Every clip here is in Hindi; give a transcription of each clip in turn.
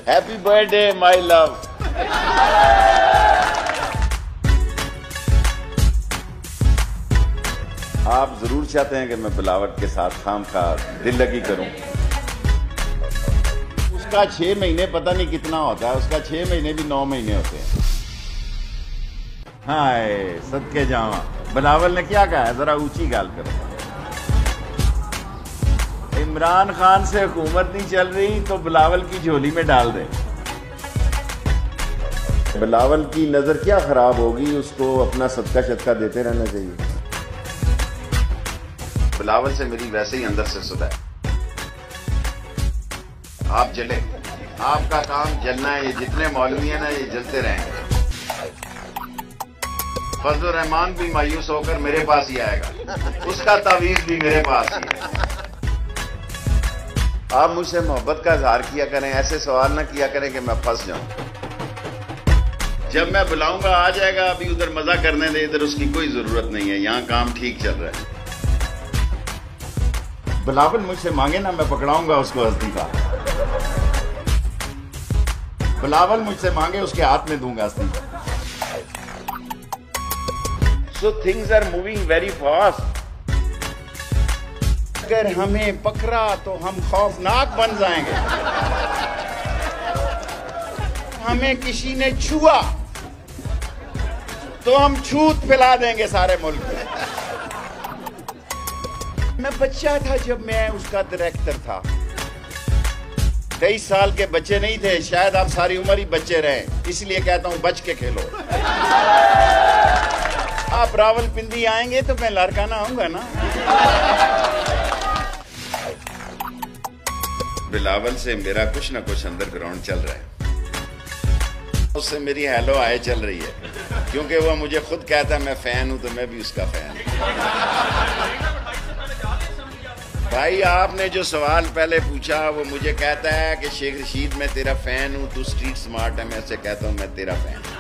Happy birthday my love. आप जरूर चाहते हैं कि मैं बिलावल के साथ खाम खा दिल लगी करूं। उसका 6 महीने पता नहीं कितना होता है, उसका 6 महीने भी 9 महीने होते हैं। हाय सदके जावा, बिलावल ने क्या कहा है, जरा ऊंची गाल करो। इमरान खान से हुकूमत नहीं चल रही तो बिलावल की झोली में डाल दे। बिलावल की नजर क्या खराब होगी, उसको अपना सदका शदका देते रहना चाहिए। बिलावल से मेरी वैसे ही अंदर से सुधा है। आप जले, आपका काम जलना है। ये जितने मौलवी हैं ना, ये जलते रहेंगे। फजल रहमान भी मायूस होकर मेरे पास ही आएगा, उसका तावीज भी मेरे पास ही है। आप मुझसे मोहब्बत का इजहार किया करें, ऐसे सवाल ना किया करें कि मैं फंस जाऊं। जब मैं बुलाऊंगा आ जाएगा, अभी उधर मजा करने दे, इधर उसकी कोई जरूरत नहीं है, यहां काम ठीक चल रहा है। बिलावल मुझसे मांगे ना, मैं पकड़ाऊंगा उसको हस्ती का। बिलावल मुझसे मांगे, उसके हाथ में दूंगा हस्ती का। So things are moving very fast. अगर हमें पकड़ा तो हम खौफनाक बन जाएंगे। हमें किसी ने छुआ तो हम छूत फैला देंगे सारे मुल्क में। मैं बच्चा था जब मैं उसका डायरेक्टर था। 23 साल के बच्चे नहीं थे, शायद आप सारी उम्र ही बच्चे रहे, इसलिए कहता हूं बच के खेलो। आप रावलपिंडी आएंगे तो मैं लारकाना आऊंगा ना। बिलावल से मेरा कुछ ना कुछ अंडरग्राउंड चल रहा है। उससे मेरी हेलो हाय चल रही है, क्योंकि वो मुझे खुद कहता है मैं फैन हूं, तो मैं भी उसका फैन हूं। भाई आपने जो सवाल पहले पूछा, वो मुझे कहता है कि शेख रशीद मैं तेरा फैन हूं, तू स्ट्रीट स्मार्ट है। मैं उससे कहता हूं मैं तेरा फैन हूं।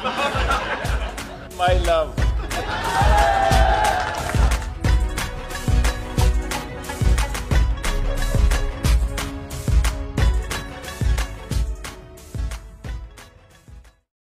My love.